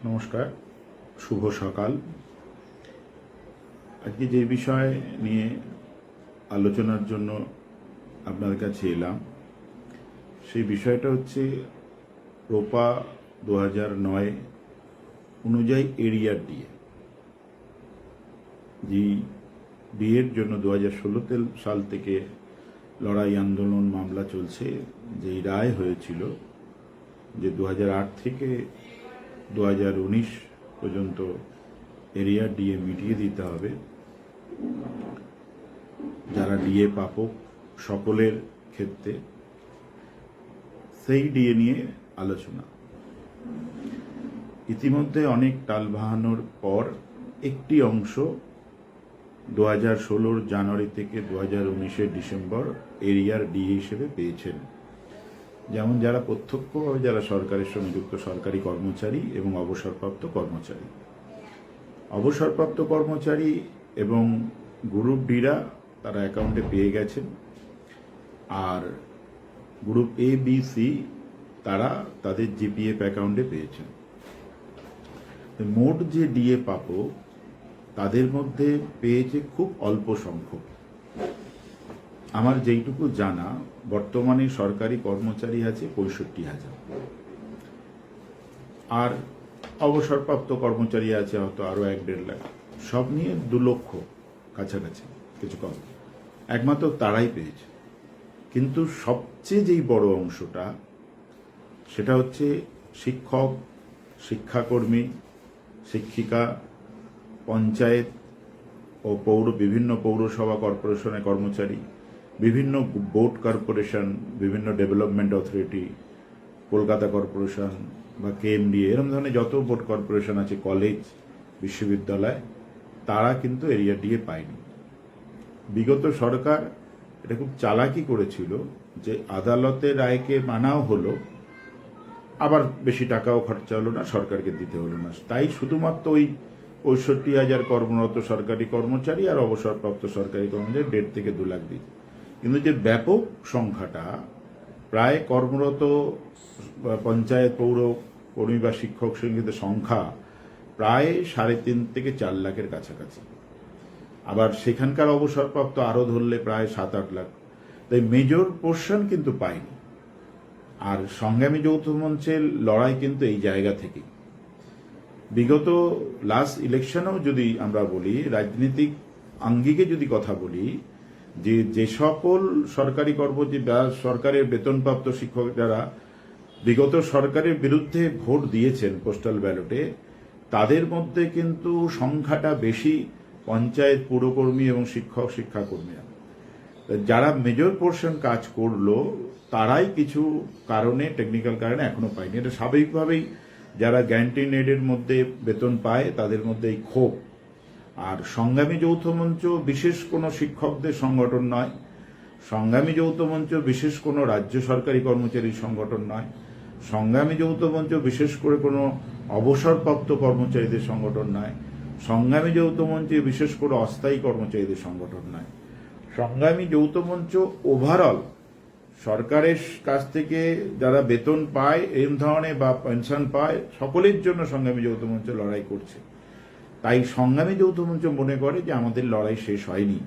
নমস্কার, শুভ সকাল। আজকে যে বিষয় নিয়ে আলোচনার জন্য আপনাদের কাছে এলাম সেই বিষয়টা হচ্ছে রোপা 2009 অনুযায়ী এরিয়ার ডিএ। যে ডিএর জন্য 2016 সাল থেকে লড়াই আন্দোলন মামলা চলছে, যেই রায় হয়েছিল যে 2008 থেকে 2019 পর্যন্ত এরিয়া ডিএ মিটিয়ে দিতে হবে যারা ডিএ প্রাপক সকলের ক্ষেত্রে, সেই ডিএ নিয়ে আলোচনা। ইতিমধ্যে অনেক টালবাহানোর পর একটি অংশ 2016 জানুয়ারি থেকে 2019 ডিসেম্বর এরিয়ার ডিএ হিসেবে পেয়েছেন। যেমন যারা প্রত্যক্ষভাবে যারা সরকারের সঙ্গে যুক্ত সরকারি কর্মচারী এবং অবসরপ্রাপ্ত কর্মচারী, অবসরপ্রাপ্ত কর্মচারী এবং গ্রুপ ডিরা তারা অ্যাকাউন্টে পেয়ে গেছেন, আর গ্রুপ এ বি সি তারা তাদের জিপিএফ অ্যাকাউন্টে পেয়েছেন। মোট যে ডিএ প্রাপক তাদের মধ্যে পেয়েছে খুব অল্প সংখ্যক। আমার যেইটুকু জানা, বর্তমানে সরকারি কর্মচারী আছে 65,000, আর অবসরপ্রাপ্ত কর্মচারী আছে হয়তো আরো 1-1.5 লাখ, সব নিয়ে 2 লক্ষ কাছাকাছি, কিছু কম। একমাত্র তারাই পেয়েছে। কিন্তু সবচেয়ে যেই বড় অংশটা সেটা হচ্ছে শিক্ষক, শিক্ষাকর্মী, শিক্ষিকা, পঞ্চায়েত ও বিভিন্ন পৌরসভা কর্পোরেশনের কর্মচারী, বিভিন্ন বোর্ড কর্পোরেশন, বিভিন্ন ডেভেলপমেন্ট অথরিটি, কলকাতা কর্পোরেশন বা কেএমডিএ, এরকম ধরনের যত বোর্ড কর্পোরেশন আছে, কলেজ, বিশ্ববিদ্যালয়, তারা কিন্তু এরিয়া ডিএ পায়নি। বিগত সরকার এটা খুব চালাকি করেছিল যে আদালতের রায়কে মানাও হলো, আবার বেশি টাকাও খরচা হলো না, সরকারকে দিতে হলো না। তাই শুধুমাত্র ওই 65,000 কর্মরত সরকারি কর্মচারী আর অবসরপ্রাপ্ত সরকারি কর্মচারী 1.5 থেকে 2 লাখ দিচ্ছে। কিন্তু যে ব্যাপক সংখ্যাটা, প্রায় কর্মরত পঞ্চায়েত, পৌর কর্মী বা শিক্ষক সঙ্গীতের সংখ্যা প্রায় 3.5 থেকে 4 লাখের কাছাকাছি। আবার সেখানকার অবসরপ্রাপ্ত আরো ধরলে প্রায় 7-8 লাখ। তাই মেজর পোর্শন কিন্তু পায়নি। আর সংগ্রামী যৌথ মঞ্চের লড়াই কিন্তু এই জায়গা থেকে। বিগত লাস্ট ইলেকশনেও যদি আমরা বলি, রাজনৈতিক আঙ্গিকে যদি কথা বলি, যে সকল সরকারি কর্মচারী বা সরকারের বেতনপ্রাপ্ত শিক্ষক যারা বিগত সরকারের বিরুদ্ধে ভোট দিয়েছেন পোস্টাল ব্যালটে, তাদের মধ্যে কিন্তু সংখ্যাটা বেশি পঞ্চায়েত, পুরকর্মী এবং শিক্ষক, শিক্ষাকর্মীরা। যারা মেজর পোর্শন কাজ করলো তারাই কিছু কারণে, টেকনিক্যাল কারণে এখনো পায়নি। এটা স্বাভাবিকভাবেই যারা গ্যারান্টিড এডের মধ্যে বেতন পায় তাদের মধ্যে এই ক্ষোভ। আর সংগ্রামী যৌথ মঞ্চ বিশেষ কোনো শিক্ষকদের সংগঠন নয়, সংগ্রামী যৌথ মঞ্চ বিশেষ কোনো রাজ্য সরকারি কর্মচারীর সংগঠন নয়, সংগ্রামী যৌথ মঞ্চ বিশেষ করে কোনো অবসরপ্রাপ্ত কর্মচারীদের সংগঠন নয়, সংগ্রামী যৌথ মঞ্চ বিশেষ করে অস্থায়ী কর্মচারীদের সংগঠন নয়। সংগ্রামী যৌথ মঞ্চ ওভারঅল সরকারের কাছ থেকে যারা বেতন পায় এই ধরনের বা পেনশন পায়, সকলের জন্য সংগ্রামী যৌথ মঞ্চ লড়াই করছে। তাই সংগ্রামী যৌথ মঞ্চ মনে করে যে আমাদের লড়াই শেষ হয়নি,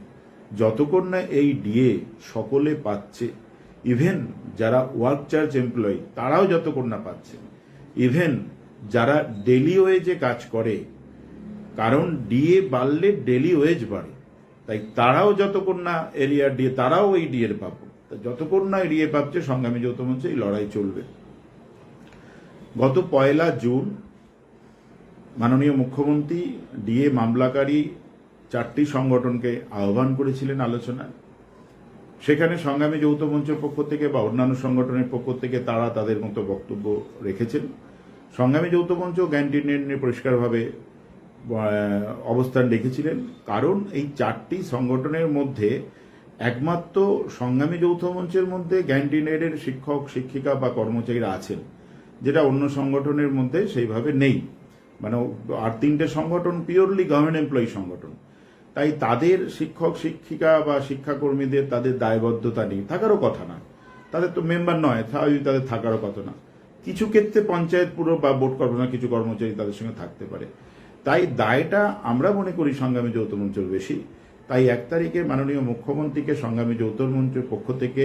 যতক্ষণ না এই ডিএ সকলে পাচ্ছে। ইভেন যারা ওয়ার্ক চার্জ এমপ্লয়ি তারাও যতক্ষণ না পাচ্ছে, ইভেন যারা ডেলি ওয়েজে কাজ করে, কারণ ডিএ বাড়লে ডেলি ওয়েজ বাড়ে, তাই তারাও যতক্ষণ না এরিয়া ডিএ, তারাও এই ডিএর পাবো। যতক্ষণ না ডিএ পাচ্ছে, সংগ্রামী যৌথ মঞ্চে এই লড়াই চলবে। গত 1 জুন মাননীয় মুখ্যমন্ত্রী ডিএ মামলাকারী 4টি সংগঠনকে আহ্বান করেছিলেন আলোচনায়। সেখানে সংগ্রামী যৌথ মঞ্চের পক্ষ থেকে বা অন্যান্য সংগঠনের পক্ষ থেকে তারা তাদের মতো বক্তব্য রেখেছেন। সংগ্রামী যৌথ মঞ্চ গ্যারান্টিড এড নিয়ে পরিষ্কারভাবে অবস্থান রেখেছিলেন, কারণ এই 4টি সংগঠনের মধ্যে একমাত্র সংগ্রামী যৌথ মঞ্চের মধ্যে গ্যারান্টিড এডের শিক্ষক, শিক্ষিকা বা কর্মচারীরা আছেন, যেটা অন্য সংগঠনের মধ্যে সেইভাবে নেই। মানে আর 3টে সংগঠন পিওরলি গভর্নমেন্ট এমপ্লয়ি সংগঠন। তাই তাদের শিক্ষক, শিক্ষিকা বা শিক্ষাকর্মীদের তাদের দায়বদ্ধতা নেই, থাকারও কথা না, তাদের তো মেম্বার নয়, তাদের থাকারও কথা না। কিছু ক্ষেত্রে পঞ্চায়েত পুরো বা বোর্ড কর্মচারী কিছু কর্মচারী তাদের সঙ্গে থাকতে পারে। তাই দায়টা আমরা মনে করি সংগ্রামী যৌথ মঞ্চের বেশি। তাই 1 তারিখে মাননীয় মুখ্যমন্ত্রীকে সংগ্রামী যৌথ মঞ্চের পক্ষ থেকে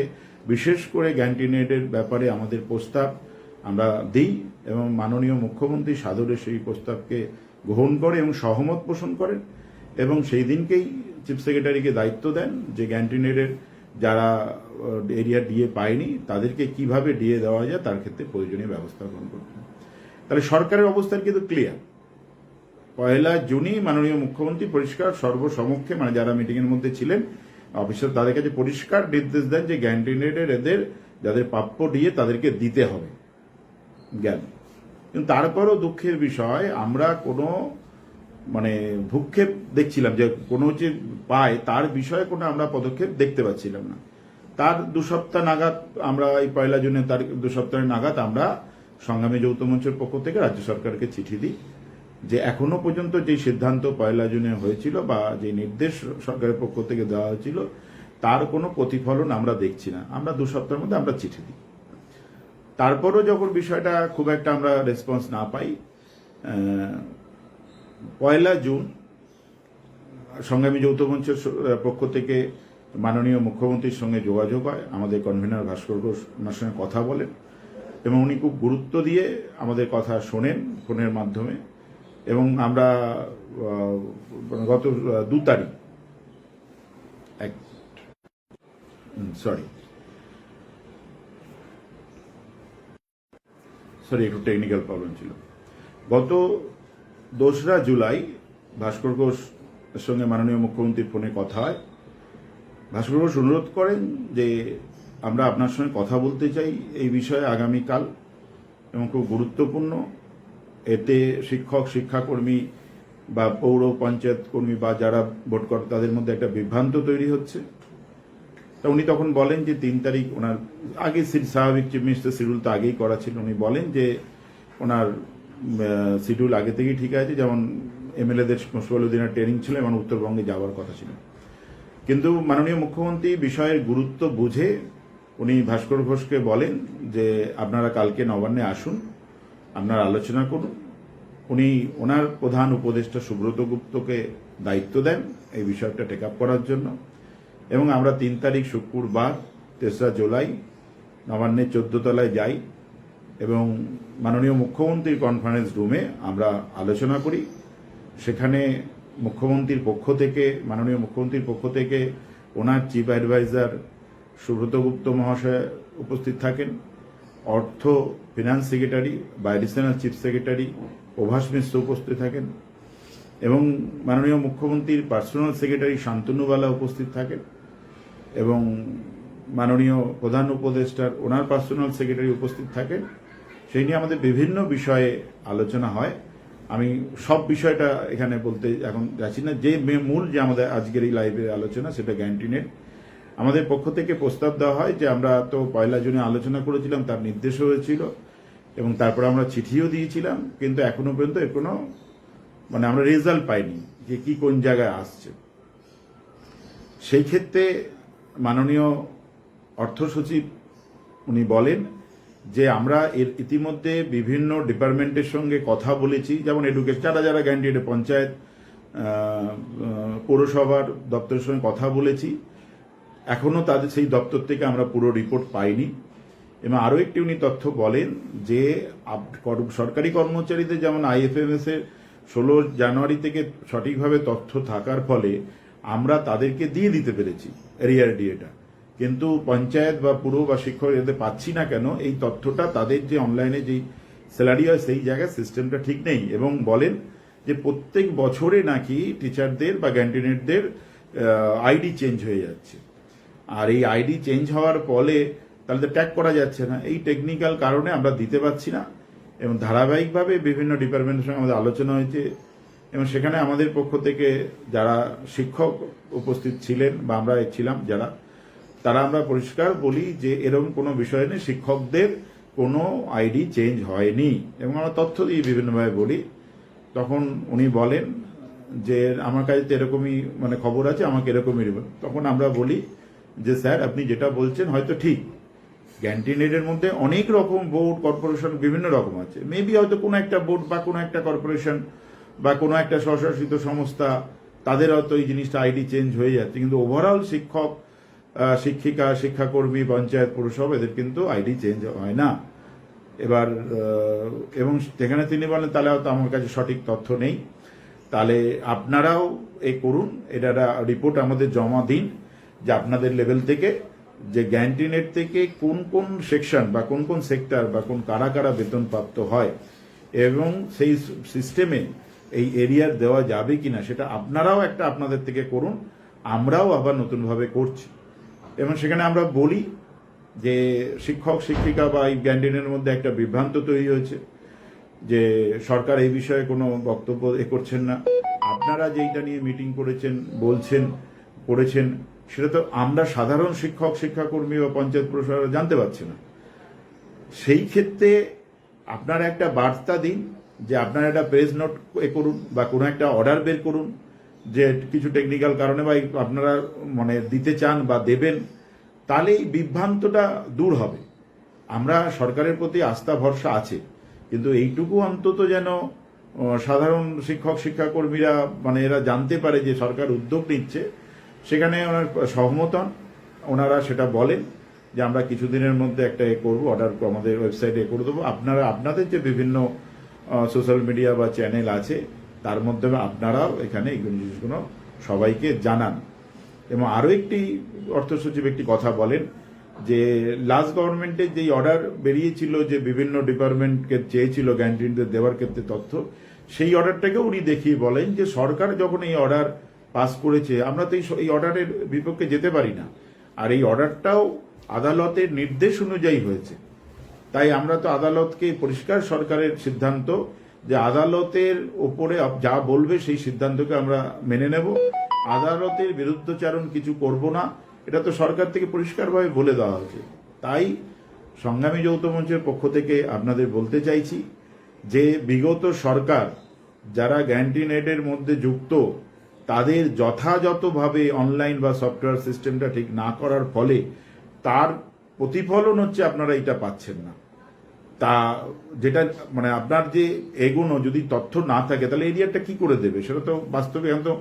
বিশেষ করে গ্যান্টিনেটের ব্যাপারে আমাদের প্রস্তাব আমরা দিই এবং মাননীয় মুখ্যমন্ত্রী সাদরে সেই প্রস্তাবকে গ্রহণ করে এবং সহমত পোষণ করেন এবং সেই দিনকেই চিফ সেক্রেটারিকে দায়িত্ব দেন যে গ্যান্টিনেটের যারা এরিয়া ডিএ পায়নি তাদেরকে কিভাবে ডিএ দেওয়া যায় তার ক্ষেত্রে প্রয়োজনীয় ব্যবস্থা গ্রহণ করতে। তাহলে সরকারের অবস্থান কিন্তু ক্লিয়ার। 1 জুনই মাননীয় মুখ্যমন্ত্রী পরিষ্কার সর্বসমক্ষে মানে যারা মিটিংয়ের মধ্যে ছিলেন অফিসার তাদের কাছে পরিষ্কার নির্দেশ দেন যে গ্যান্টিনেটের এদের যাদের প্রাপ্য ডিএ তাদেরকে দিতে হবে গেল। কিন্তু তারপরও দুঃখের বিষয় আমরা কোনো মানে ভূক্ষেপ দেখছিলাম যে কোনো যে পায় তার বিষয়ে কোনো আমরা পদক্ষেপ দেখতে পাচ্ছিলাম না। তার 2 সপ্তাহ নাগাদ আমরা এই 1 জুনের তারিখ 2 সপ্তাহের নাগাদ আমরা সংগ্রামী যৌথ মঞ্চের পক্ষ থেকে রাজ্য সরকারকে চিঠি দিই যে এখনো পর্যন্ত যে সিদ্ধান্ত 1 জুনে হয়েছিল বা যে নির্দেশ সরকারের পক্ষ থেকে দেওয়া হয়েছিল তার কোনো প্রতিফলন আমরা দেখছি না। আমরা 2 সপ্তাহের মধ্যে আমরা চিঠি দিই। তারপরও যখন বিষয়টা খুব একটা আমরা রেসপন্স না পাই 1 জুন সংগ্রামী যৌথ মঞ্চের পক্ষ থেকে মাননীয় মুখ্যমন্ত্রীর সঙ্গে যোগাযোগ হয়। আমাদের কনভেনার ভাস্কর ঘোষ ওনার সঙ্গে কথা বলেন এবং উনি খুব গুরুত্ব দিয়ে আমাদের কথা শোনেন ফোনের মাধ্যমে এবং আমরা গত 2 তারিখ একটু টেকনিক্যাল প্রবলেম ছিল। গত 2রা জুলাই ভাস্কর ঘোষ সঙ্গে মাননীয় মুখ্যমন্ত্রীর ফোনে কথা হয়। ভাস্কর ঘোষ অনুরোধ করেন যে আমরা আপনার সঙ্গে কথা বলতে চাই এই বিষয়ে আগামীকাল এবং খুব গুরুত্বপূর্ণ। এতে শিক্ষক শিক্ষাকর্মী বা পৌর পঞ্চায়েত কর্মী বা যারা ভোট করে তাদের মধ্যে একটা বিভ্রান্ত তৈরি হচ্ছে। তা উনি তখন বলেন যে 3 তারিখ ওনার আগে স্বাভাবিক চিফ মিনিস্টার শিডিউল তো আগেই করা ছিল। উনি বলেন যে ওনার শিডিউল আগে থেকেই ঠিক আছে, যেমন এমএলএদের ষোলোদিনের ট্রেনিং ছিল এবং উত্তরবঙ্গে যাওয়ার কথা ছিল। কিন্তু মাননীয় মুখ্যমন্ত্রী বিষয়ের গুরুত্ব বুঝে উনি ভাস্কর ঘোষকে বলেন যে আপনারা কালকে নবান্নে আসুন, আপনারা আলোচনা করুন। উনি ওনার প্রধান উপদেষ্টা সুব্রত গুপ্তকে দায়িত্ব দেন এই বিষয়টা টেক আপ করার জন্য এবং আমরা 3 তারিখ শুক্রবার 3রা জুলাই নবান্নের 14 তলায় যাই এবং মাননীয় মুখ্যমন্ত্রীর কনফারেন্স রুমে আমরা আলোচনা করি। সেখানে মুখ্যমন্ত্রীর পক্ষ থেকে মাননীয় মুখ্যমন্ত্রীর পক্ষ থেকে ওনার চিফ অ্যাডভাইজার সুব্রত গুপ্ত মহাশয় উপস্থিত থাকেন, অর্থ ফিনান্স সেক্রেটারি বা অ্যাডিশনাল চিফ সেক্রেটারি প্রভাস মিশ্র উপস্থিত থাকেন এবং মাননীয় মুখ্যমন্ত্রীর পার্সোনাল সেক্রেটারি শান্তনুবালা উপস্থিত থাকেন এবং মাননীয় প্রধান উপদেষ্টার ওনার পার্সোনাল সেক্রেটারি উপস্থিত থাকেন। সেই নিয়ে আমাদের বিভিন্ন বিষয়ে আলোচনা হয়। আমি সব বিষয়টা এখানে বলতে এখন যাচ্ছি না। যে মূল যে আমাদের আজকের এই লাইভের আলোচনা সেটা গ্যান্টিনেট। আমাদের পক্ষ থেকে প্রস্তাব দেওয়া হয় যে আমরা তো 1 জুনে আলোচনা করেছিলাম, তার নির্দেশ হয়েছিল এবং তারপর আমরা চিঠিও দিয়েছিলাম, কিন্তু এখনো পর্যন্ত এর কোনো মানে আমরা রেজাল্ট পাইনি যে কি কোন জায়গায় আসছে। সেই ক্ষেত্রে মাননীয় অর্থ সচিব উনি বলেন যে আমরা এর ইতিমধ্যে বিভিন্ন ডিপার্টমেন্টের সঙ্গে কথা বলেছি, যেমন এডুকেশন যারা গ্যান্ডিডেট পঞ্চায়েত পৌরসভার দপ্তরের সঙ্গে কথা বলেছি। এখনো তাদের সেই দপ্তর থেকে আমরা পুরো রিপোর্ট পাইনি এবং আরও একটি উনি তথ্য বলেন যে সরকারি কর্মচারীদের যেমন আইএফএমএস এর 16 জানুয়ারি থেকে সঠিকভাবে তথ্য থাকার ফলে আমরা তাদেরকে দিয়ে দিতে পেরেছি এরিয়ার ডিএটা, কিন্তু পঞ্চায়েত বা পুরো বা শিক্ষক এদের পাচ্ছি না কেন, এই তথ্যটা তাদের যে অনলাইনে যেই স্যালারি হয় সেই জায়গায় সিস্টেমটা ঠিক নেই। এবং বলেন যে প্রত্যেক বছরে নাকি টিচারদের বা ক্যান্ডিডেটদের আইডি চেঞ্জ হয়ে যাচ্ছে, আর এই আইডি চেঞ্জ হওয়ার ফলে তাহলে তো ট্যাগ করা যাচ্ছে না। এই টেকনিক্যাল কারণে আমরা দিতে পারছি না এবং ধারাবাহিকভাবে বিভিন্ন ডিপার্টমেন্টের সঙ্গে আমাদের আলোচনা হয়েছে এবং সেখানে আমাদের পক্ষ থেকে যারা শিক্ষক উপস্থিত ছিলেন বা আমরা ছিলাম যারা, তারা আমরা পরিষ্কার বলি যে এরকম কোনো বিষয় নেই, শিক্ষকদের কোনো আইডি চেঞ্জ হয়নি এবং আমরা তথ্য দিয়ে বিভিন্নভাবে বলি। তখন উনি বলেন যে আমার কাছে তো এরকমই মানে খবর আছে, আমাকে এরকমই দেবেন। তখন আমরা বলি যে স্যার আপনি যেটা বলছেন হয়তো ঠিক, ক্যান্টিনেটের মধ্যে অনেক রকম বোর্ড কর্পোরেশন বিভিন্ন রকম আছে, মেবি হয়তো কোনো একটা বোর্ড বা কোনো একটা কর্পোরেশন বা কোনো একটা স্বশাসিত সংস্থা তাদের হয়তো এই জিনিসটা আইডি চেঞ্জ হয়ে যাচ্ছে, কিন্তু ওভারঅল শিক্ষক শিক্ষিকা শিক্ষাকর্মী পঞ্চায়েত পুরসভা এদের কিন্তু আইডি চেঞ্জ হয় না। এবার এবং সেখানে তিনি বলেন তাহলে হয়তো আমার কাছে সঠিক তথ্য নেই, তাহলে আপনারাও করুন, এটা রিপোর্ট আমাদের জমা দিন যে আপনাদের লেভেল থেকে যে গ্যান্টিনেট থেকে কোন কোন সেকশন বা কোন কোন সেক্টর বা কোন কারা কারা বেতনপ্রাপ্ত হয় এবং সেই সিস্টেমে এই এরিয়ার দেওয়া যাবে কিনা সেটা আপনারাও একটা আপনাদের থেকে করুন, আমরাও আবার নতুনভাবে করছি। এবং সেখানে আমরা বলি যে শিক্ষক শিক্ষিকা বা এই ক্যান্টিনের মধ্যে একটা বিভ্রান্ত তৈরি হয়েছে যে সরকার এই বিষয়ে কোনো বক্তব্য করছেন না। আপনারা যেইটা নিয়ে মিটিং করেছেন বলছেন করেছেন সেটা তো আমরা সাধারণ শিক্ষক শিক্ষাকর্মী বা পঞ্চায়েত প্রশাসন জানতে পারছি না। সেই ক্ষেত্রে আপনারা একটা বার্তা দিন যে আপনারা একটা প্রেস নোট করুন বা কোনো একটা অর্ডার বের করুন যে কিছু টেকনিক্যাল কারণে বা আপনারা মানে দিতে চান বা দেবেন, তাহলে এই বিভ্রান্তটা দূর হবে। আমরা সরকারের প্রতি আস্থা ভরসা আছে, কিন্তু এইটুকু অন্তত যেন সাধারণ শিক্ষক শিক্ষাকর্মীরা মানে এরা জানতে পারে যে সরকার উদ্যোগ নিচ্ছে, সেখানে ওনার সহমত হন, ওনারা সেটা বলেন যে আমরা কিছুদিনের মধ্যে একটা করবো, অর্ডার আমাদের ওয়েবসাইটে করে দেবো। আপনারা আপনাদের যে বিভিন্ন সোশ্যাল মিডিয়া বা চ্যানেল আছে তার মাধ্যমে আপনারাও এখানে এই জিনিসগুলো সবাইকে জানান। এবং আরও একটি অর্থ সচিব একটি কথা বলেন যে লাস্ট গভর্নমেন্টের যেই অর্ডার বেরিয়েছিল যে বিভিন্ন ডিপার্টমেন্টকে চেয়েছিল ক্যান্টিনদের দেওয়ার ক্ষেত্রে তথ্য, সেই অর্ডারটাকে উনি দেখিয়ে বলেন যে সরকার যখন এই অর্ডার পাস করেছে আমরা তো এই অর্ডারের বিপক্ষে যেতে পারি না, আর এই অর্ডারটাও আদালতের নির্দেশ অনুযায়ী হয়েছে। তাই আমরা তো আদালতকে পরিষ্কার সরকারের সিদ্ধান্ত যে আদালতের ওপরে যা বলবে সেই সিদ্ধান্তকে আমরা মেনে নেব, আদালতের বিরুদ্ধচারণ কিছু করব না, এটা তো সরকার থেকে পরিষ্কারভাবে বলে দেওয়া হয়েছে। তাই সংগ্রামী যৌথ মঞ্চের পক্ষ থেকে আপনাদের বলতে চাইছি যে বিগত সরকার যারা ক্যান্টিনেটের মধ্যে যুক্ত তাদের যথাযথভাবে অনলাইন বা সফটওয়্যার সিস্টেমটা ঠিক না করার ফলে তার প্রতিফলন হচ্ছে আপনারা এটা পাচ্ছেন না। তা যেটা মানে আপনার যে এগুলো যদি তথ্য না থাকে তাহলে এরিয়াটা কি করে দেবে, সেটা তো বাস্তবে এখন তো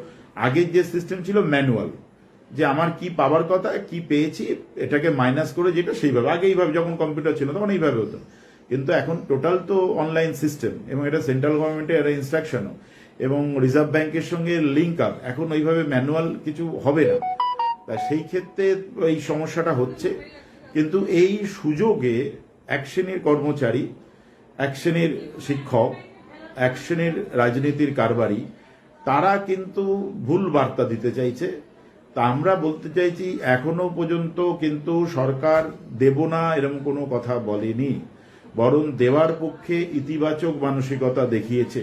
আগের যে সিস্টেম ছিল ম্যানুয়াল, যে আমার কি পাওয়ার কথা কি পেয়েছি এটাকে মাইনাস করে যেটা সেইভাবে আগে এইভাবে যখন কম্পিউটার ছিল তখন এইভাবে হতো, কিন্তু এখন টোটাল তো অনলাইন সিস্টেম এবং এটা সেন্ট্রাল গভর্নমেন্টের একটা ইনস্ট্রাকশনও এবং রিজার্ভ ব্যাংকের সঙ্গে লিঙ্ক আপ, এখন ওইভাবে ম্যানুয়াল কিছু হবে না। তা সেই ক্ষেত্রে এই সমস্যাটা হচ্ছে, কিন্তু এই সুযোগে এক শ্রেণীর কর্মচারী, এক শ্রেণীর শিক্ষক, এক শ্রেণীর রাজনীতির কারবারি তারা কিন্তু ভুল বার্তা দিতে চাইছে। তা আমরা বলতে চাইছি এখনো পর্যন্ত কিন্তু সরকার দেব না এরকম কোনো কথা বলেনি, বরং দেওয়ার পক্ষে ইতিবাচক মানসিকতা দেখিয়েছে।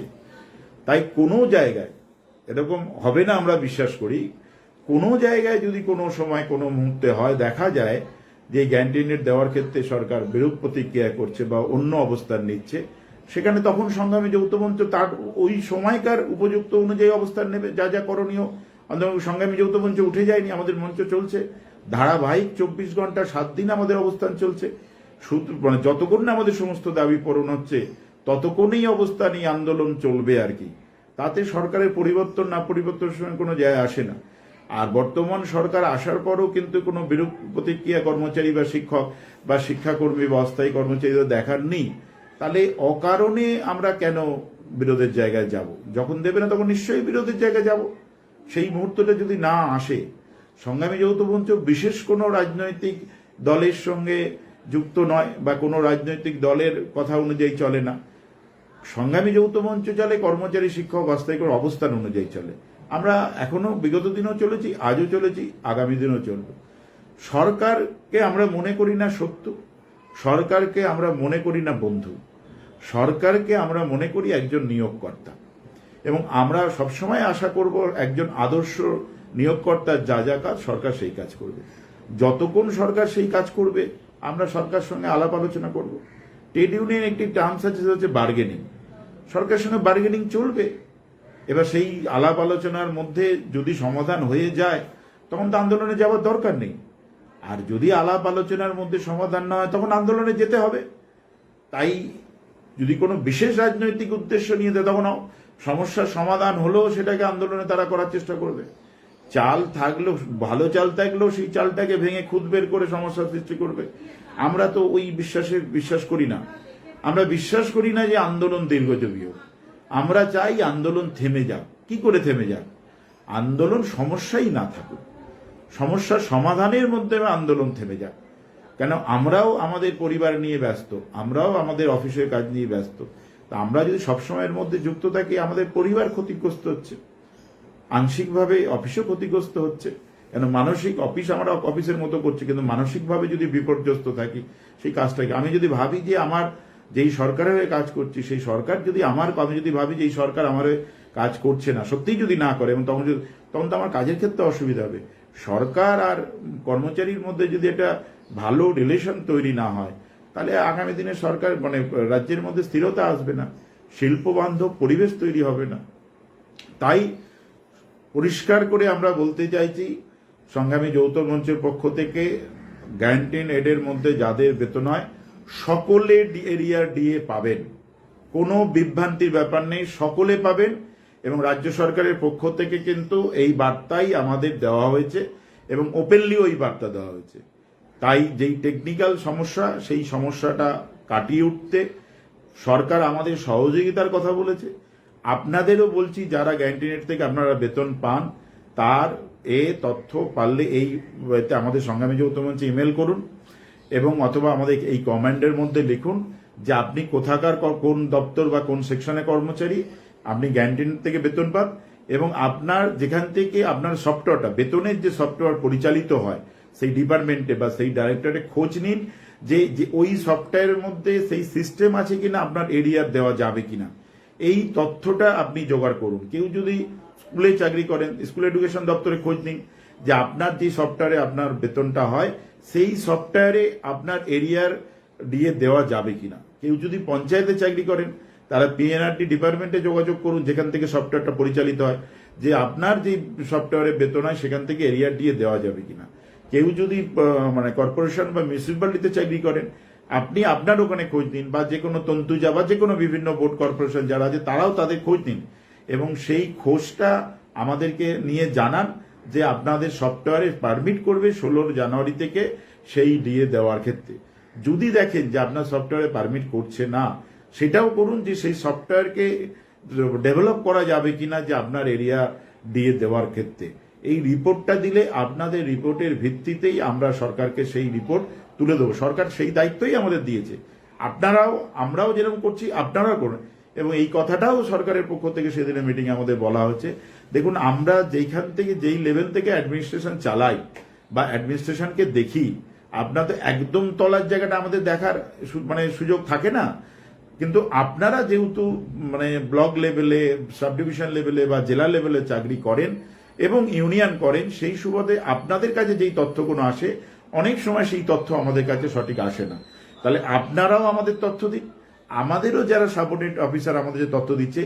তাই কোনো জায়গায় এরকম হবে না আমরা বিশ্বাস করি, কোনো জায়গায় যদি কোনো সময় কোনো মুহূর্তে হয় দেখা যায় যে ক্যান্টিনের দেওয়ার ক্ষেত্রে সরকার বিরূপ প্রতিক্রিয়া করছে বা অন্য অবস্থান নিচ্ছে, সেখানে তখন সংগ্রামী যৌথ মঞ্চ তার ওই সময়কার উপযুক্ত অনুযায়ী অবস্থান নেবে, যা যা করণীয়। সংগ্রামী যৌথ মঞ্চ উঠে যায়নি, আমাদের মঞ্চ চলছে ধারাবাহিক 24 ঘন্টা 7 দিন আমাদের অবস্থান চলছে, শুধু মানে যতক্ষণ না আমাদের সমস্ত দাবি পূরণ হচ্ছে ততক্ষণই অবস্থান এই আন্দোলন চলবে আর কি। তাতে সরকারের পরিবর্তন না পরিবর্তনের সময় কোনো যায় আসে না। আর বর্তমান সরকার আসার পরও কিন্তু কোনো বিরূপ প্রতিক্রিয়া কর্মচারী বা শিক্ষক বা শিক্ষাকর্মী বা অস্থায়ী কর্মচারীদের দেখার নেই, তাহলে অকারণে আমরা কেন বিরোধের জায়গায় যাব? যখন দেবে না তখন নিশ্চয়ই বিরোধের জায়গায় যাব। সেই মুহূর্তটা যদি না আসে, সংগ্রামী যৌথ মঞ্চ বিশেষ কোনো রাজনৈতিক দলের সঙ্গে যুক্ত নয় বা কোনো রাজনৈতিক দলের কথা অনুযায়ী চলে না। সংগ্রামী যৌথ মঞ্চ চলে কর্মচারী শিক্ষক অস্থায়ী অবস্থান অনুযায়ী চলে। আমরা এখনো বিগত দিনও চলেছি, আজও চলেছি, আগামী দিনও চলব। সরকারকে আমরা মনে করি না শত্রু, সরকারকে আমরা মনে করি না বন্ধু, সরকারকে আমরা মনে করি একজন নিয়োগকর্তা। এবং আমরা সবসময় আশা করব একজন আদর্শ নিয়োগকর্তার যা যা কাজ সরকার সেই কাজ করবে। যতক্ষণ সরকার সেই কাজ করবে আমরা সরকার সঙ্গে আলাপ আলোচনা করব। ট্রেড ইউনিয়ন একটি টার্মস আছে সেটা হচ্ছে বার্গেনিং, সরকারের সঙ্গে বার্গেনিং চলবে। এবার সেই আলাপ আলোচনার মধ্যে যদি সমাধান হয়ে যায় তখন তো আন্দোলনে যাওয়ার দরকার নেই। আর যদি আলাপ আলোচনার মধ্যে সমাধান না হয় তখন আন্দোলনে যেতে হবে। তাই যদি কোনো বিশেষ রাজনৈতিক উদ্দেশ্য নিয়ে দেয় তখন সমস্যার সমাধান হলেও সেটাকে আন্দোলনে তারা করার চেষ্টা করবে। চাল থাকলেও, ভালো চাল থাকলেও সেই চালটাকে ভেঙে খুদ বের করে সমস্যার সৃষ্টি করবে। আমরা তো ওই বিশ্বাস করি না। আমরা বিশ্বাস করি না যে আন্দোলন দীর্ঘজীবী হোক। আমরা চাই আন্দোলন থেমে যাক। কি করে থেমে যাক? আন্দোলন সমস্যাই না থাকুক, সমস্যার সমাধানের মধ্যে আন্দোলন থেমে যাক। কেন, আমরাও আমাদের পরিবার নিয়ে ব্যস্ত, আমরাও আমাদের অফিসের কাজ নিয়ে ব্যস্ত। তা আমরা যদি সবসময়ের মধ্যে যুক্ত থাকি, আমাদের পরিবার ক্ষতিগ্রস্ত হচ্ছে, আংশিকভাবে অফিসও ক্ষতিগ্রস্ত হচ্ছে। কেন, মানসিক আমরা অফিসের মতো করছি, কিন্তু মানসিকভাবে যদি বিপর্যস্ত থাকি সেই কাজটাকে, আমি যদি ভাবি যে আমার যেই সরকারের হয়ে কাজ করছি সেই সরকার যদি আমি যদি ভাবি যে এই সরকার আমার কাজ করছে না, সত্যিই যদি না করে, এবং তখন তো আমার কাজের ক্ষেত্রে অসুবিধা হবে। সরকার আর কর্মচারীর মধ্যে যদি একটা ভালো রিলেশন তৈরি না হয়, তাহলে আগামী দিনে সরকার রাজ্যের মধ্যে স্থিরতা আসবে না, শিল্প বান্ধব পরিবেশ তৈরি হবে না। তাই পরিষ্কার করে আমরা বলতে চাইছি, সংগ্রামী যৌথ মঞ্চের পক্ষ থেকে গ্যারান্টিড এডের মধ্যে যাদের বেতন হয় সকলে এরিয়া ডিএ পাবেন, কোনো বিভ্রান্তির ব্যাপার নেই, সকলে পাবেন। এবং রাজ্য সরকারের পক্ষ থেকে কিন্তু এই বার্তাই আমাদের দেওয়া হয়েছে এবং ওপেনলিও এই বার্তা দেওয়া হয়েছে। তাই যেই টেকনিক্যাল সমস্যা, সেই সমস্যাটা কাটিয়ে উঠতে সরকার আমাদের সহযোগিতার কথা বলেছে। আপনাদেরও বলছি, যারা গ্যারান্টিড থেকে আপনারা বেতন পান, তার তথ্য পারলে আমাদের সংগ্রামী যৌথ মঞ্চে ইমেল করুন, এবং অথবা আমাদের এই কমেন্টের মধ্যে লিখুন যে আপনি কোথাকার কোন দপ্তর বা কোন সেকশনে কর্মচারী, আপনি গ্যারান্টিড থেকে বেতন পান, এবং আপনার যেখান থেকে আপনার সফটওয়্যারটা, বেতনের যে সফটওয়্যার পরিচালিত হয় সেই ডিপার্টমেন্টে বা সেই ডাইরেক্টরেটে খোঁজ নিন যে ওই সফটওয়্যারের মধ্যে সেই সিস্টেম আছে কিনা, আপনার এরিয়ার দেওয়া যাবে কিনা, এই তথ্যটা আপনি জোগাড় করুন। কেউ যদি স্কুলে চাকরি করেন, স্কুল এডুকেশন দপ্তরে খোঁজ নিন যে আপনার যে সফটওয়্যারে আপনার বেতনটা হয় সেই সফটওয়্যারে আপনার এরিয়ার ডিএ দেওয়া যাবে কিনা। কেউ যদি পঞ্চায়েতে চাকরি করেন, তারা পিএনআরটি ডিপার্টমেন্টে যোগাযোগ করুন যেখান থেকে সফটওয়্যারটা পরিচালিত হয়, যে আপনার যে সফটওয়্যারে বেতন হয় সেখান থেকে এরিয়ার ডিএ দেওয়া যাবে কিনা। কেউ যদি কর্পোরেশন বা মিউনিসিপ্যালিটিতে চাকরি করেন, আপনি আপনার ওখানে খোঁজ নিন, বা যে কোনো তন্তুজা বা যে কোনো বিভিন্ন বোর্ড কর্পোরেশন যারা আছে তারাও তাদের খোঁজ নিন, এবং সেই খোঁজটা আমাদেরকে নিয়ে জানান যে আপনাদের সফটওয়্যারে পারমিট করবে 16 জানুয়ারি থেকে সেই ডিএ দেওয়ার ক্ষেত্রে। যদি দেখেন যে আপনার সফটওয়্যারে পারমিট করছে না, সেটাও করুন যে সেই সফটওয়্যারকে ডেভেলপ করা যাবে কিনা যে আপনার এরিয়া ডিএ দেওয়ার ক্ষেত্রে। এই রিপোর্টটা দিলে আপনাদের রিপোর্টের ভিত্তিতেই আমরা সরকারকে সেই রিপোর্ট তুলে দেবো। সরকার সেই দায়িত্বই আমাদের দিয়েছে, আমরাও যেরকম করছি আপনারাও করুন। এবং এই কথাটাও সরকারের পক্ষ থেকে সেদিনের মিটিংয়ে আমাদের বলা হয়েছে। দেখুন, আমরা যেইখান থেকে যেই লেভেল থেকে অ্যাডমিনিস্ট্রেশন চালাই বা অ্যাডমিনিস্ট্রেশনকে দেখি, আপনার তো একদম তলার জায়গাটা আমাদের দেখার সুযোগ থাকে না। কিন্তু আপনারা যেহেতু ব্লক লেভেলে, সাব ডিভিশন লেভেলে বা জেলা লেভেলে চাকরি করেন এবং ইউনিয়ন করেন, সেই সুবাদে আপনাদের কাছে যেই তথ্যগুলো আসে, অনেক সময় সেই তথ্য আমাদের কাছে সঠিক আসে না। তাহলে আপনারাও আমাদের তথ্য দিন, আমাদেরও যারা সাবঅর্ডিনেট অফিসার আমাদের যে তথ্য দিচ্ছে,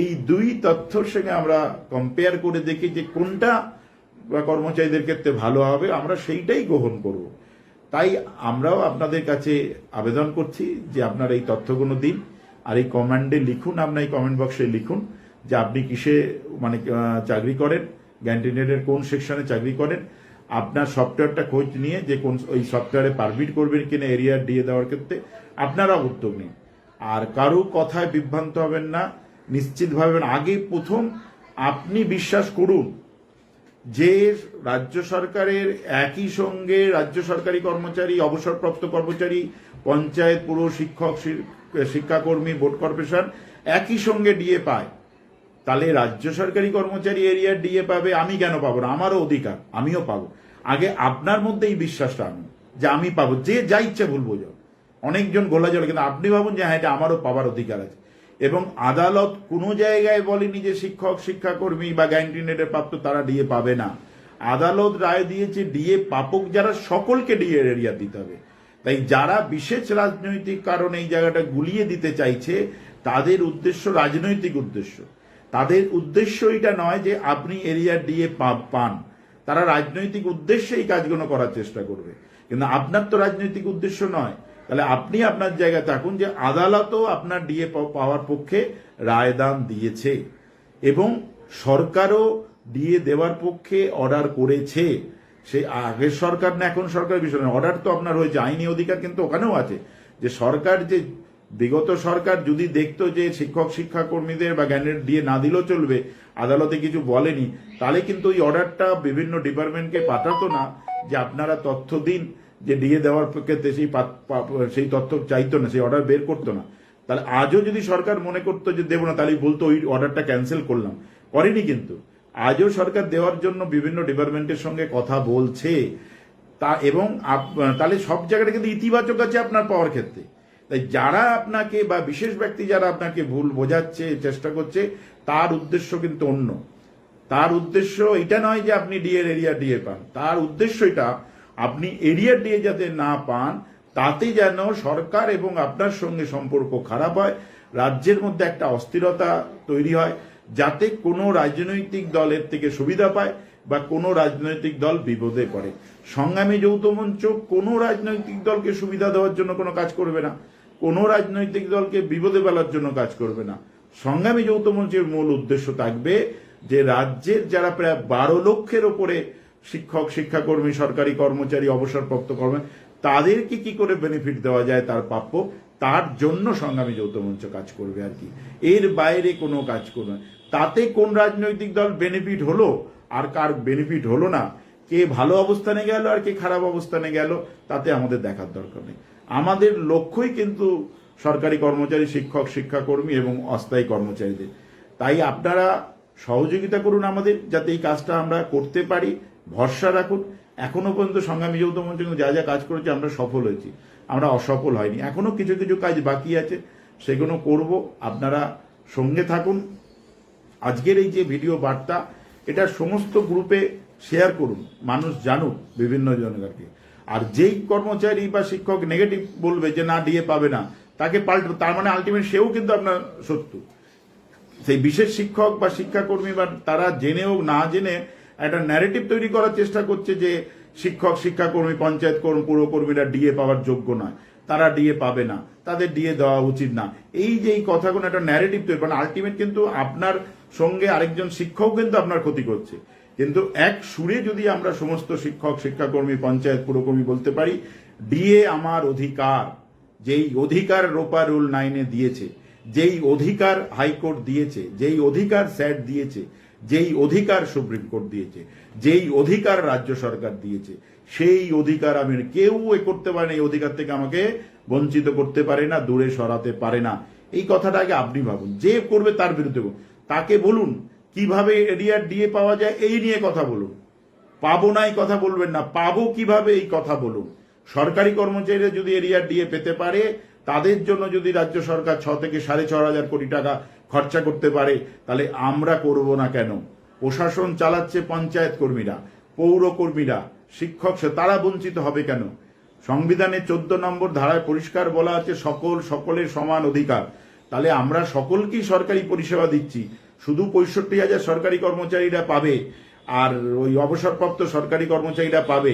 এই দুই তথ্যর সঙ্গে আমরা কম্পেয়ার করে দেখি যে কোনটা কর্মচারীদের ক্ষেত্রে ভালো হবে, আমরা সেইটাই গ্রহণ করব। তাই আমরাও আপনাদের কাছে আবেদন করছি যে আপনারা এই তথ্যগুলো দিন, আর এই কমেন্টে লিখুন, আপনার এই কমেন্ট বক্সে লিখুন যে আপনি কিসে চাকরি করেন, গ্যারান্টিডের কোন সেকশনে চাকরি করেন, আপনার সফটওয়্যারটা খোঁজ নিয়ে যে কোন ওই সফটওয়্যারে পারমিট করবেন কিনা এরিয়া দিয়ে দেওয়ার ক্ষেত্রে, আপনারা উদ্যোগ নিন। আর কারো কথায় বিভ্রান্ত হবেন না, নিশ্চিতভাবে আগে প্রথম আপনি বিশ্বাস করুন যে রাজ্য সরকারের একই সঙ্গে রাজ্য সরকারি কর্মচারী, অবসরপ্রাপ্ত কর্মচারী, পঞ্চায়েত, পুর, শিক্ষক, শিক্ষাকর্মী, বোর্ড কর্পোরেশন একই সঙ্গে ডিএ পায়। তাহলে রাজ্য সরকারি কর্মচারী এরিয়ার ডিএ পাবে, আমি কেন পাবো না? আমারও অধিকার, আমিও পাবো। আগে আপনার মধ্যে এই বিশ্বাসটা আনুন যে আমি পাবো, যে যা ইচ্ছে ভুলবো। অনেকজন গোলা জলে, কিন্তু আপনি ভাবুন যে হ্যাঁ, এটা আমারও পাওয়ার অধিকার আছে। এবং আদালত কোনো জায়গায় বলেনি যে শিক্ষক, শিক্ষাকর্মী বা গ্যারান্টিডের প্রাপ্ত তারা ডিএ পাবে না। আদালত রায় দিয়েছে ডিএ পাপক যারা, সকলকে ডিএ এরিয়া দিতে হবে। তাই যারা বিশেষ রাজনৈতিক কারণে এই জায়গাটা গুলিয়ে দিতে চাইছে, তাদের উদ্দেশ্য রাজনৈতিক উদ্দেশ্য। তাদের উদ্দেশ্য এটা নয় যে আপনি এরিয়া ডিএ পান, তারা রাজনৈতিক উদ্দেশ্যে এই কাজগুলো করার চেষ্টা করবে, কিন্তু আপনার তো রাজনৈতিক উদ্দেশ্য নয়। তাহলে আপনি আপনার জায়গায় থাকুন যে আদালতও আপনার ডিএ পাওয়ার পক্ষে রায়দান দিয়েছে এবং সরকারও ডিএ দেওয়ার পক্ষে অর্ডার করেছে। সেই আগের সরকার না এখন সরকার বিষয় না, অর্ডার তো আপনার হয়েছে, আইনি অধিকার কিন্তু ওখানেও আছে যে সরকার, যে বিগত সরকার যদি দেখতো যে শিক্ষক শিক্ষাকর্মীদের বা জ্ঞানের দিয়ে না দিলেও চলবে, আদালতে কিছু বলেনি, তাহলে কিন্তু ওই অর্ডারটা বিভিন্ন ডিপার্টমেন্টকে পাঠাতো না যে আপনারা তথ্য দিন, যে ডিএ দেওয়ার ক্ষেত্রে সেই তথ্য চাইতো না, সেই অর্ডার বের করতো না। তাহলে আজও যদি সরকার মনে করতো যে দেবো না, তাহলে বলতো ওই অর্ডারটা ক্যান্সেল করলাম, করেনি। কিন্তু আজও সরকার দেওয়ার জন্য বিভিন্ন ডিপার্টমেন্টের সঙ্গে কথা বলছে তা, এবং তাহলে সব জায়গাটা কিন্তু ইতিবাচক আছে আপনার পাওয়ার ক্ষেত্রে। তাই যারা আপনাকে বা বিশেষ ব্যক্তি যারা আপনাকে ভুল বোঝাচ্ছে চেষ্টা করছে, তার উদ্দেশ্য কিন্তু অন্য। তার উদ্দেশ্য এটা নয় যে আপনি এরিয়া ডিএ পান, তার উদ্দেশ্য এটা আপনি এরিয়া ডিএ যাতে না পান, তাতে যেন সরকার এবং আপনার সঙ্গে সম্পর্ক খারাপ হয়, রাজ্যের মধ্যে একটা অস্থিরতা তৈরি হয়, যাতে কোনো রাজনৈতিক দলের থেকে সুবিধা পায় বা কোনো রাজনৈতিক দল বিপদে পড়ে। সংগ্রামী যৌথ মঞ্চ কোনো রাজনৈতিক দলকে সুবিধা দেওয়ার জন্য কোনো কাজ করবে না, কোনো রাজনৈতিক দলকে বিপদে ফেলার জন্য কাজ করবে না। সংগ্রামী যৌথ মঞ্চের মূল উদ্দেশ্য থাকবে যে রাজ্যের যারা প্রায় 12 লক্ষের ওপরে শিক্ষক শিক্ষাকর্মী সরকারি কর্মচারী অবসরপ্রাপ্ত কর্মী, তাদেরকে কি করে বেনিফিট দেওয়া যায় তার প্রাপ্য, তার জন্য সংগ্রামী যৌথ মঞ্চ কাজ করবে আর কি, এর বাইরে কোনো কাজ করবে না। তাতে কোন রাজনৈতিক দল বেনিফিট হলো আর কার বেনিফিট হলো না, কে ভালো অবস্থানে গেল আর কে খারাপ অবস্থানে গেল, তাতে আমাদের দেখার দরকার নেই। আমাদের লক্ষ্যই কিন্তু সরকারি কর্মচারী শিক্ষক শিক্ষাকর্মী এবং অস্থায়ী কর্মচারীদের। তাই আপনারা সহযোগিতা করুন আমাদের, যাতে এই কাজটা আমরা করতে পারি, ভরসা রাখুন। এখনো পর্যন্ত সংগ্রামী যৌথ মঞ্চ যা যা কাজ করেছে আমরা সফল হয়েছি, আমরা অসফল হয়নি। এখনো কিছু কিছু কাজ বাকি আছে, সেগুলো করব। আপনারা সঙ্গে থাকুন। আজকের এই যে ভিডিও বার্তা, এটা সমস্ত গ্রুপে শেয়ার করুন, মানুষ জানুক বিভিন্ন জনগণকে। আর যেই কর্মচারী বা শিক্ষক নেগেটিভ বলবে যে না ডিএ পাবে না, তাকে পাল্টে, তার মানে আলটিমেট সেও কিন্তু আপনার শত্রু। সেই বিশেষ শিক্ষক বা শিক্ষাকর্মী বা তারা জেনেও না জেনে একটা ন্যারেটিভ তৈরি করার চেষ্টা করছে যে শিক্ষক শিক্ষাকর্মী পঞ্চায়েত কর্মী পুরকর্মীরা ডিএ পাওয়ার যোগ্য নয়, তারা ডিএ পাবে না, তাদের ডিএ দেওয়া উচিত না। এই যে এই কথাগুলো একটা ন্যারেটিভ তৈরি, মানে আলটিমেট কিন্তু আপনার সঙ্গে আরেকজন শিক্ষক কিন্তু আপনার ক্ষতি করছে। কিন্তু এক সুরে যদি আমরা সমস্ত শিক্ষক শিক্ষাকর্মী পঞ্চায়েত পুরকর্মী বলতে পারি ডিএ আমার অধিকার, যেই অধিকার রোপা রুল 9-এ দিয়েছে, যেই অধিকার হাইকোর্ট দিয়েছে, যেই অধিকার স্যাট দিয়েছে, যেই অধিকার সুপ্রিম কোর্ট দিয়েছে, যেই অধিকার রাজ্য সরকার দিয়েছে, সেই অধিকার আমি কেউ করতে পারে না, এই অধিকার থেকে আমাকে বঞ্চিত করতে পারে না, দূরে সরাতে পারে না। এই কথাটা আগে আপনি ভাবুন, যে করবে তার বিরুদ্ধে তাকে বলুন কিভাবে এরিয়ার ডিএ পাওয়া যায়, এই নিয়ে কথা বলুন। পাবো না এই কথা বলবেন না, পাবো কিভাবে এই কথা বলুন। সরকারি কর্মচারীরা যদি এরিয়ার ডিএ পেতে পারে, তাদের জন্য যদি রাজ্য সরকার 6 থেকে 6.5 কোটি টাকা খরচা করতে পারে, তাহলে আমরা করব না কেন? প্রশাসন চালাচ্ছে পঞ্চায়েত কর্মীরা, পৌর কর্মীরা, শিক্ষক, তারা বঞ্চিত হবে কেন? সংবিধানের 14 নম্বর ধারায় পরিষ্কার বলা আছে সকলের সমান অধিকার। তাহলে আমরা সকলকেই সরকারি পরিষেবা দিচ্ছি, শুধু 65,000 সরকারি কর্মচারীরা পাবে আর ওই অবসরপ্রাপ্ত সরকারি কর্মচারীরা পাবে,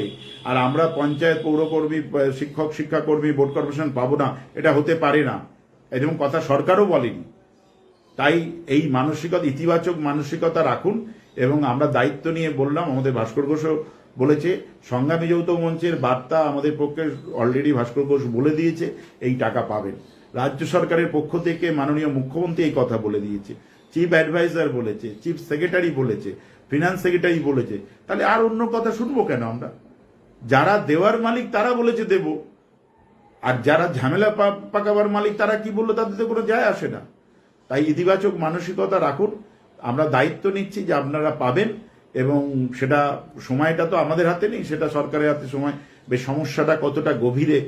আর আমরা পঞ্চায়েত পৌরকর্মী শিক্ষক শিক্ষাকর্মী বোর্ড কর্পোরেশন পাবো না, এটা হতে পারে না। এরকম কথা সরকারও বলেনি। তাই এই মানসিকতা, ইতিবাচক মানসিকতা রাখুন। এবং আমরা দায়িত্ব নিয়ে বললাম, আমাদের ভাস্কর ঘোষও বলেছে, সংগ্রামী যৌথ মঞ্চের বার্তা আমাদের পক্ষে অলরেডি ভাস্কর ঘোষ বলে দিয়েছে, এই টাকা পাবেন। রাজ্য সরকারের পক্ষ থেকে মাননীয় মুখ্যমন্ত্রী এই কথা বলে দিয়েছে, চিফ অ্যাডভাইজার বলেছে, চিফ সেক্রেটারি বলেছে, ফিনান্স সেক্রেটারি বলেছে। তাহলে আর অন্য কথা শুনবো কেন আমরা? যারা দেওয়ার মালিক তারা বলেছে দেব, আর যারা ঝামেলা পাকাবার মালিক তারা কি বললো তাদের কোনো যায় আসে না। তাই ইতিবাচক মানসিকতা রাখুন। আমরা দায়িত্ব নিচ্ছি যে আপনারা পাবেন, এবং সেটা সময়টা তো আমাদের হাতে নেই, সেটা সরকারের হাতে। সময় বেশ সমস্যাটা কতটা গভীরে,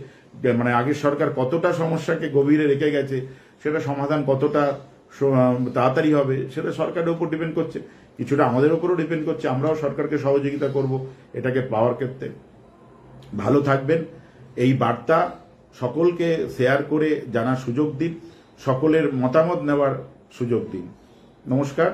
মানে আগের সরকার কতটা সমস্যাকে গভীরে রেখে গেছে, সেটা সমাধান কতটা তাড়াতাড়ি হবে সেটা সরকারের উপর ডিপেন্ড করছে, কিছুটা আমাদের উপরও ডিপেন্ড করছে। আমরাও সরকারকে সহযোগিতা করব এটাকে পাওয়ার ক্ষেত্রে। ভালো থাকবেন। এই বার্তা সকলকে শেয়ার করে জানার সুযোগ দিন, সকলের মতামত নেওয়ার সুযোগ দিন। নমস্কার।